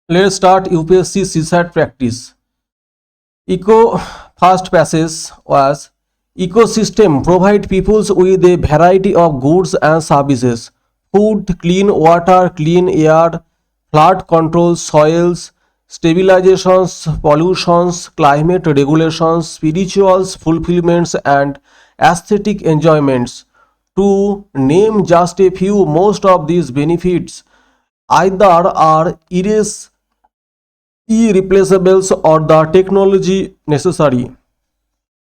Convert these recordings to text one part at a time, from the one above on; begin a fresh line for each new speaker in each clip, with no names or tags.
Let's start UPSC CSAT practice. Eco first passage was ecosystem provide peoples with a variety of goods and services: food, clean water, clean air, flood control, soils, stabilizations, pollutions, climate regulations, spirituals, fulfillments, and aesthetic enjoyments. To name just a few, most of these benefits either are irreplaceables or the technology necessary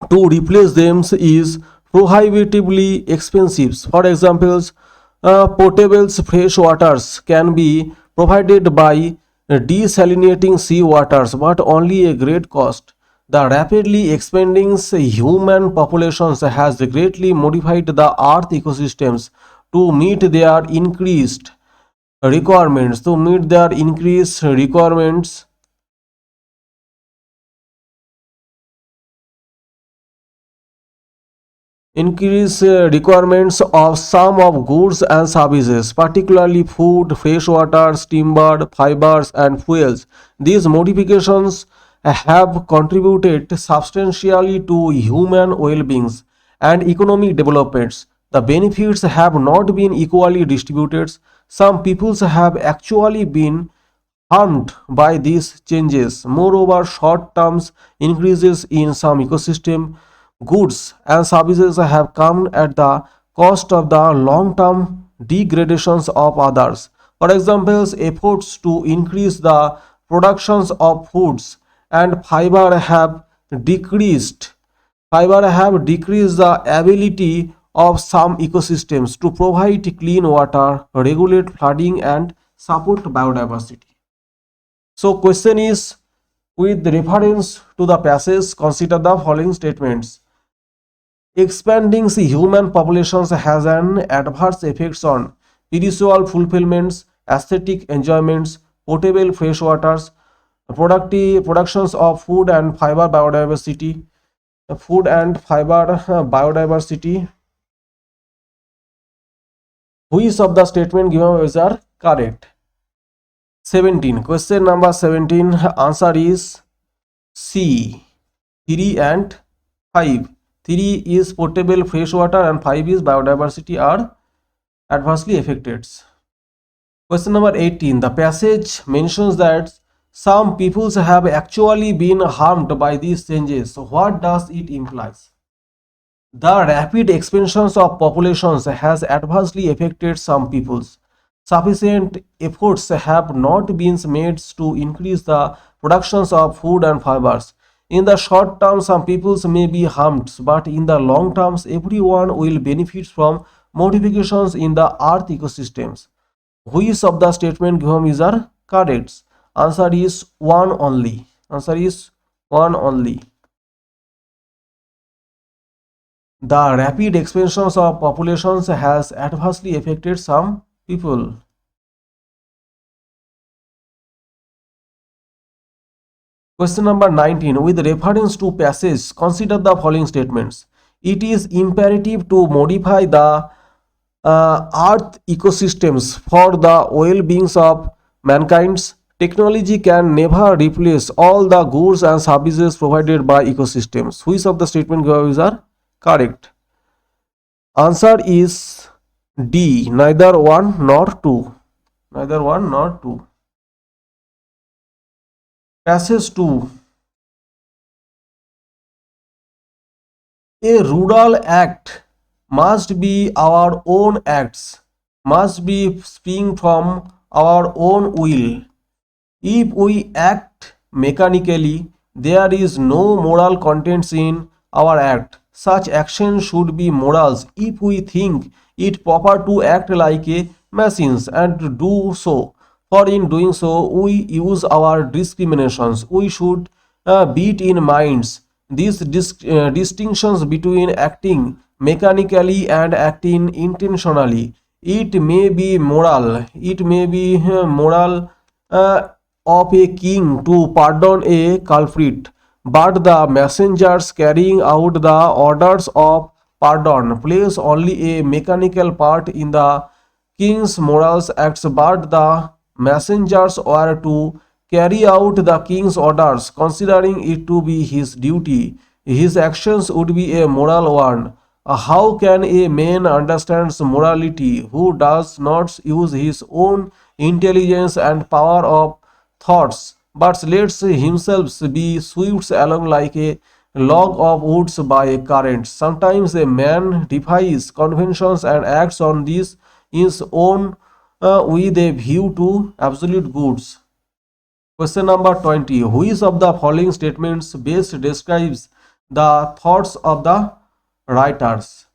to replace them is prohibitively expensive. For example, potable fresh waters can be provided by desalinating sea waters, but only a great cost. The rapidly expanding human populations has greatly modified the earth ecosystems to meet their increased requirements. To meet their increased requirements, increase requirements of some of goods and services, particularly food, fresh water, timber, fibers, and fuels. These modifications have contributed substantially to human well-being and economic developments. The benefits have not been equally distributed. Some peoples have actually been harmed by these changes. Moreover, short-term increases in some ecosystem goods and services have come at the cost of the long-term degradations of others. For example, efforts to increase the productions of foods and fiber have decreased the ability of some ecosystems to provide clean water, regulate flooding, and support biodiversity. So question is, with reference to the passage, consider the following statements. Expanding the human populations has an adverse effects on spiritual fulfillments, aesthetic enjoyments, potable fresh waters, productions of food and fiber biodiversity, biodiversity. Which of the statement given is are correct? 17. Question number 17. Answer is C. 3 and 5. 3 is potable fresh water and 5 is biodiversity are adversely affected. Question number 18. The passage mentions that some peoples have actually been harmed by these changes. So what does it imply? The rapid expansions of populations has adversely affected some peoples. Sufficient efforts have not been made to increase the productions of food and fibers. In the short term, some peoples may be harmed, but in the long term, everyone will benefit from modifications in the earth ecosystems. Which of the statement given is are correct? Answer is one only. Answer is one only. The rapid expansions of populations has adversely affected some people. Question number 19. With reference to passage, consider the following statements. It is imperative to modify the earth ecosystems for the well-being of mankind. Technology can never replace all the goods and services provided by ecosystems. Which of the statement given are correct? Answer is D. Neither one nor two. Neither one nor two. Passage 2. A rural act must be our own acts, must be spring from our own will. If we act mechanically, there is no moral contents in our act. Such action should be morals if we think it proper to act like a machines and do so. For in doing so, we use our discriminations. We should beat in minds these distinctions between acting mechanically and acting intentionally. It may be moral. It may be moral of a king to pardon a culprit, but the messengers carrying out the orders of pardon plays only a mechanical part in the king's morals acts, but the messengers were to carry out the king's orders, considering it to be his duty, his actions would be a moral one. How can a man understand morality who does not use his own intelligence and power of thoughts, but lets himself be swept along like a log of woods by a current? Sometimes a man defies conventions and acts on this his own with a view to absolute goods. Question number 20. Which of the following statements best describes the thoughts of the writers?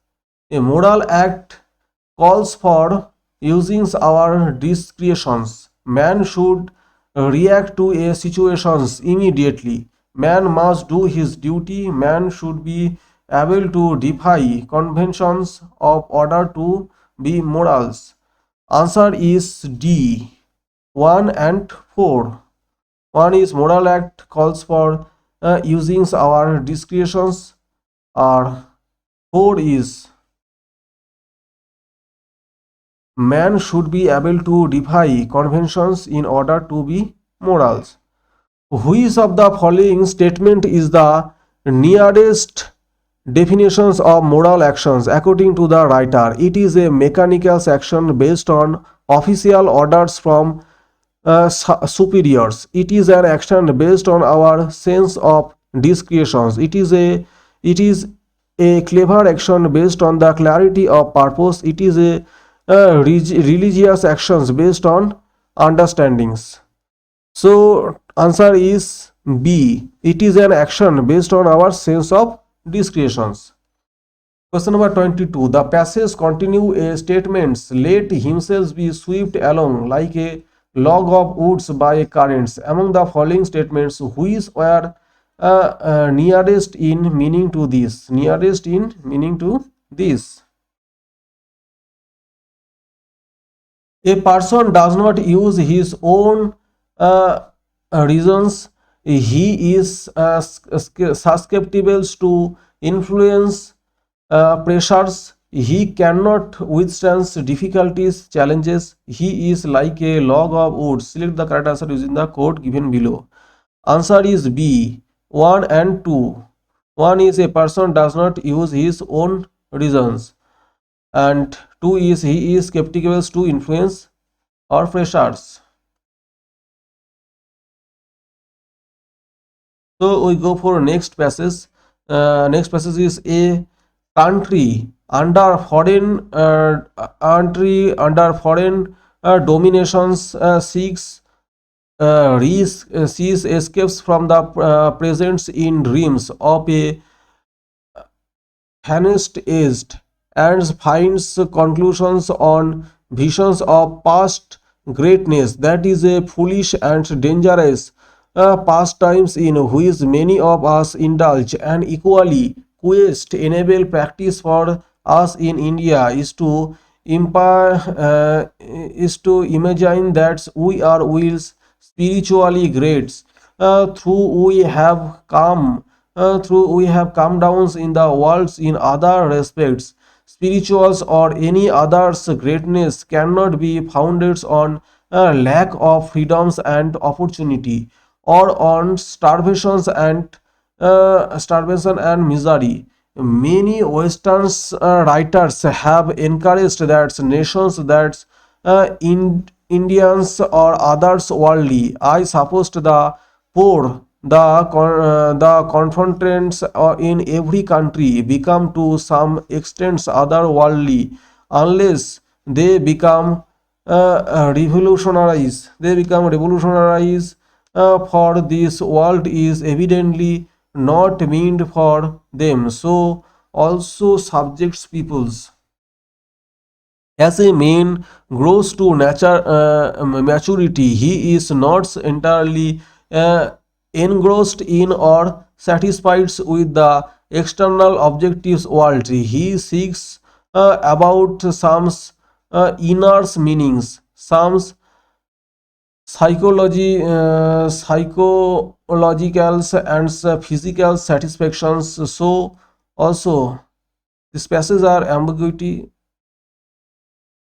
A moral act calls for using our discretions. Man should react to a situations immediately. Man must do his duty. Man should be able to defy conventions of order to be morals. Answer is D, 1 and 4. One is moral act calls for using our discretions, or 4 is man should be able to defy conventions in order to be morals. Which of the following statement is the nearest definitions of moral actions according to the writer? It is a mechanical action based on official orders from superiors. It is an action based on our sense of discretions. It is a clever action based on the clarity of purpose. It is a religious actions based on understandings. So answer is B. It is an action based on our sense of discretions. Question number 22. The passage continue a statements, let himself be swept along like a log of woods by currents. Among the following statements, which were nearest in meaning to this? Nearest in meaning to this. A person does not use his own reasons. He is susceptible to influence, pressures. He cannot withstand difficulties, challenges. He is like a log of wood. Select the correct answer using the code given below. Answer is B, 1 and 2. 1 is a person does not use his own reasons, and 2 is he is skeptical to influence or pressures. So we go for next passage. Next passage is a country under foreign dominations seeks sees escapes from the presence in dreams of a vanished aged, and finds conclusions on visions of past greatness. That is a foolish and dangerous pastimes in which many of us indulge, and equally quest enable practice for us in India is to imagine that we are wills spiritually great through we have come down in the worlds in other respects. Spirituals or any other's greatness cannot be founded on a lack of freedoms and opportunity, or on starvation and misery. Many Western writers have encouraged that nations that Indians or others worldly. I suppose the poor, the confrontants in every country become to some extent otherworldly unless they become revolutionaries. They become revolutionaries. For this world is evidently not meant for them. So also subjects peoples. As a man grows to maturity, he is not entirely engrossed in or satisfied with the external objectives world. He seeks about some inner meanings, some psychological and physical satisfactions. So also these passages are ambiguity.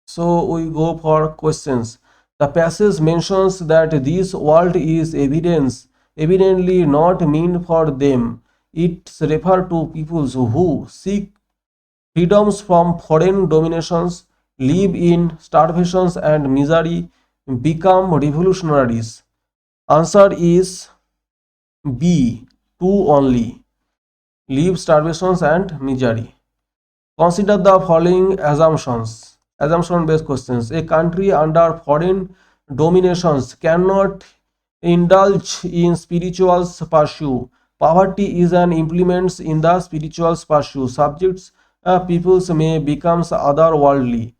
So we go for questions. The passage mentions that this world is evidently not meant for them. It refers to peoples who seek freedoms from foreign dominations, live in starvation and misery, become revolutionaries. Answer is B. Two only. Live starvation and misery. Consider the following assumptions. Assumption based questions. A country under foreign dominations cannot indulge in spiritual pursuit. Poverty is an implement in the spiritual pursuit. Subjects, peoples may become otherworldly.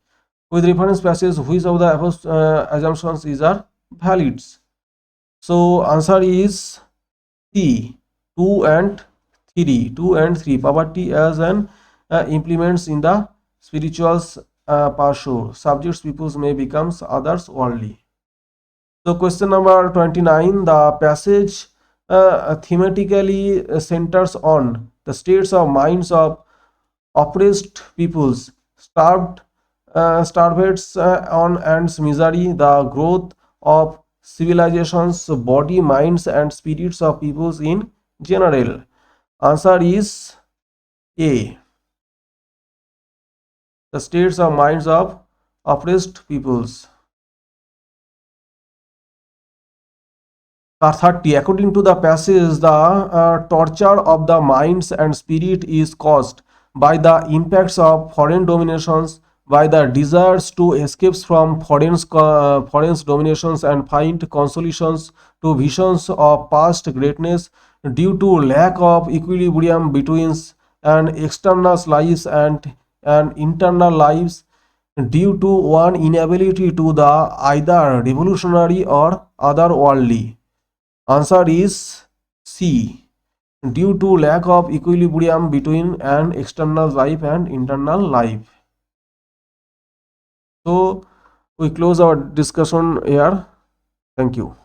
With reference passage, which of the above assumptions is are valid? So answer is C. 2 and 3. 2 and 3. Poverty as an implements in the spiritual pursuit. Subjects, peoples may become others worldly. So question number 29. The passage thematically centers on the states of minds of oppressed peoples, starved on and misery, the growth of civilizations, body, minds, and spirits of peoples in general. Answer is A. The states of minds of oppressed peoples. 30. According to the passage, the torture of the minds and spirit is caused by the impacts of foreign dominations, by the desires to escape from foreign dominations and find consolations to visions of past greatness, due to lack of equilibrium between an external lives and internal lives, due to one inability to the either revolutionary or otherworldly. Answer is C. Due to lack of equilibrium between an external life and internal life. So we close our discussion here. Thank you.